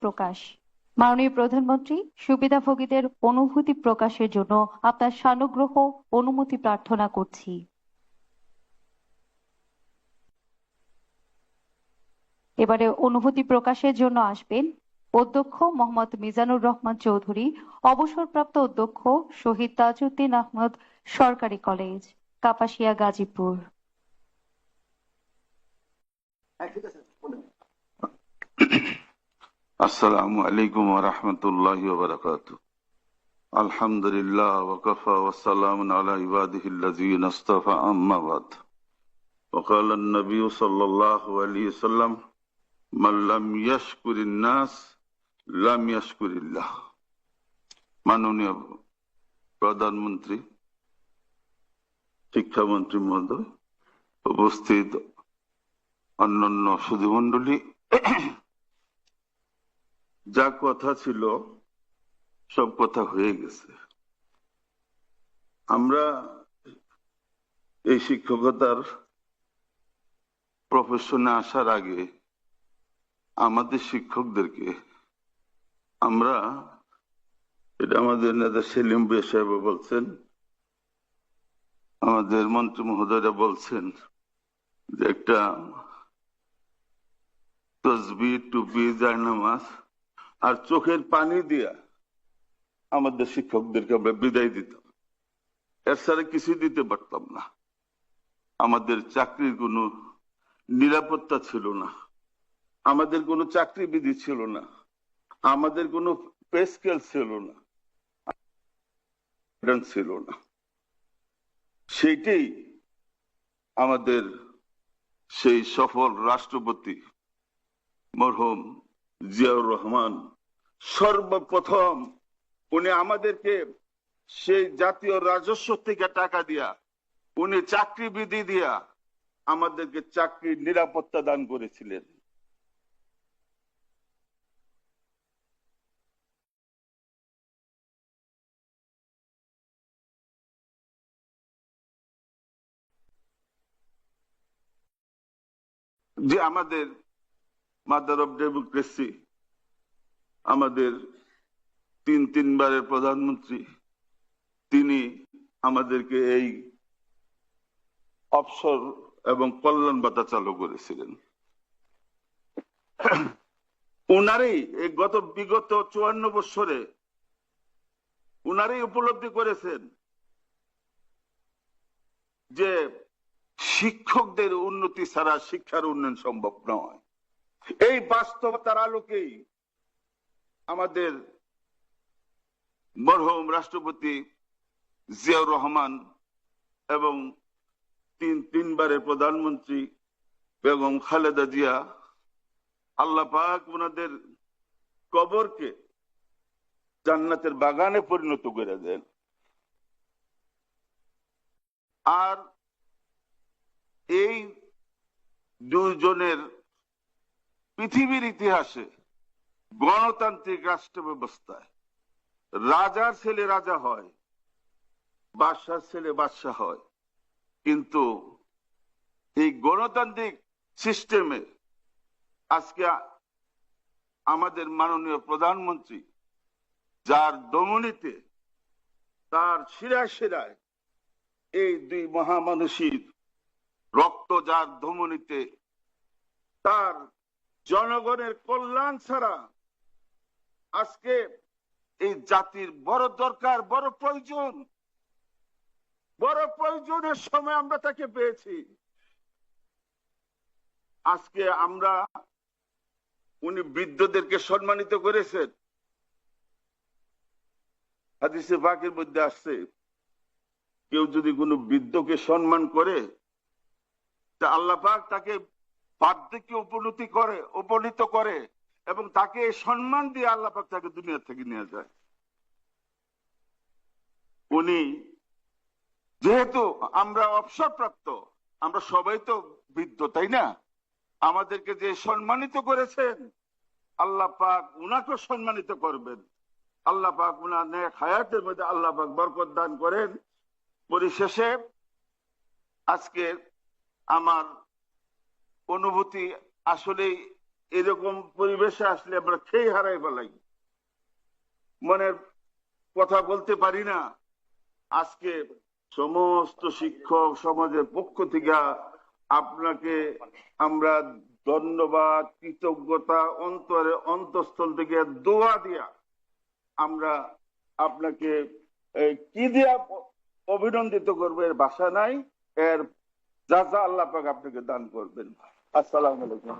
প্রকাশ। মাননীয় প্রধানমন্ত্রী, সুবিধাভোগীদের অনুভূতি প্রকাশের জন্য আপনার সানুগ্রহ অনুমতি প্রার্থনা করছি। এবারে অনুভূতি প্রকাশের জন্য আসবেন অধ্যক্ষ মোহাম্মদ মিজানুর রহমান চৌধুরী, অবসরপ্রাপ্ত অধ্যক্ষ শহীদ তাজউদ্দিন আহমদ সরকারি কলেজ, কাপাসিয়া, গাজীপুর। আসসালামু আলাইকুম ওয়া রাহমাতুল্লাহি ওয়া বারাকাতুহু। আলহামদুলিল্লাহ ওয়া কাফা ওয়া সালামুন আলা ইবাদিহিল্লাযীনা ইসতাফা, আম্মা বাদ। ওয়া ক্বালা আন-নাবিয়্যু সাল্লাল্লাহু আলাইহি ওয়াসাল্লাম, মান লাম ইয়াশকুরিন নাস লাম ইয়াশকুরিল্লাহ। মাননীয় প্রধানমন্ত্রী, শিক্ষামন্ত্রী মহোদয়, উপস্থিত অন্যান্য সুধীমণ্ডলী, যা কথা ছিল সব কথা হয়ে গেছে। আমরা এই শিক্ষকতার প্রফেশনে আসার আগে আমাদের শিক্ষকদেরকে আমরা, এটা আমাদের নেতা সেলিম ভাই সাহেব বলছেন, আমাদের মন্ত্রী মহোদয়রা বলছেন, যে একটা তসবিহ, টুপি, জায়নামাজ আর চোখের পানি দিয়া আমাদের শিক্ষকদেরকে আমরা বিদায় দিতাম। এর ছাড়া কিছুই দিতে পারতাম না। আমাদের চাকরির কোনো নিরাপত্তা ছিল না, আমাদের কোনো চাকরি বিধি ছিল না, আমাদের কোনো পে স্কেল ছিল না, ছিল না। সেইটাই আমাদের সেই সফল রাষ্ট্রপতি মরহুম জিয়াউর রহমান সর্বপ্রথম উনি আমাদেরকে সেই জাতীয় রাজস্ব থেকে টাকা দিয়া, উনি চাকরি বিধি দিয়া আমাদেরকে চাকরির নিরাপত্তা দান করেছিলেন। যে আমাদের মাদার অফ ডেমোক্রেসি, আমাদের তিনবারের প্রধানমন্ত্রী, তিনি আমাদেরকে এই অবসর এবং কল্যাণ ভাতা চালু করেছিলেন। উনারই এই বিগত 54 বছরে উনারই উপলব্ধি করেছেন যে শিক্ষকদের উন্নতি ছাড়া শিক্ষার উন্নয়ন সম্ভব নয়। এই বাস্তবতার আলোকেই আমাদের মরহুম রাষ্ট্রপতি জিয়াউর রহমান এবং তিনবারের প্রধানমন্ত্রী বেগম খালেদা জিয়া, আল্লাহ পাক ওনাদের কবরকে জান্নাতের বাগানে পরিণত করে দেন। আর এই দুইজনের পৃথিবীর ইতিহাসে গণতান্ত্রিক রাষ্ট্র ব্যবস্থায় রাজার ছেলে রাজা হয়, বাদশার ছেলে বাদশাহ হয়, কিন্তু এই গণতান্ত্রিক সিস্টেমে আজকে আমাদের মাননীয় প্রধানমন্ত্রী, যার দমনীতে, তার শিরায় শিরায় এই দুই মহামানসীর রক্ত, যার ধমনীতে, তার জনগণের কল্যাণ ছাড়া আজকে এই জাতির বড় দরকার, বড় প্রয়োজন, বড় প্রয়োজনের সময় আমরা তাকে পেয়েছি। আজকে আমরা, উনি বৃদ্ধদেরকে সম্মানিত করেছেন। হাদিসে পাকের মধ্যে আসছে, কেউ যদি কোনো বৃদ্ধকে সম্মান করে, তা আল্লাহ পাক তাকে বার্ধক্যে উপনীত করে এবং তাকে সম্মান দিয়ে আল্লাহ পাক তাকে দুনিয়া থেকে নিয়ে যায়। উনি যেহেতু আমরা অবসরপ্রাপ্ত, আমরা সবাই তো বৃদ্ধ, তাই না? আমাদেরকে যে সম্মানিত করেছেন, আল্লাহ পাক উনাকে সম্মানিত করবেন। আল্লাহ পাক উনার নেক হায়াতের মধ্যে আল্লাহ পাক বরকত দান করেন। পরিশেষে আজকে আমার অনুভূতি আসলে এরকম পরিবেশে আসলে আমরা খেয়ে হারাই ফেলাই, মনের কথা বলতে পারি না। আজকে সমস্ত শিক্ষক সমাজের পক্ষ থেকে আপনাকে আমরা ধন্যবাদ, কৃতজ্ঞতা, অন্তঃস্থল থেকে দোয়া দিয়া আমরা আপনাকে কি দিয়া অভিনন্দিত করবো, এর ভাষা নাই। এর যা যা আল্লাহ পাক আপনাকে দান করবেন। আসসালামু আলাইকুম।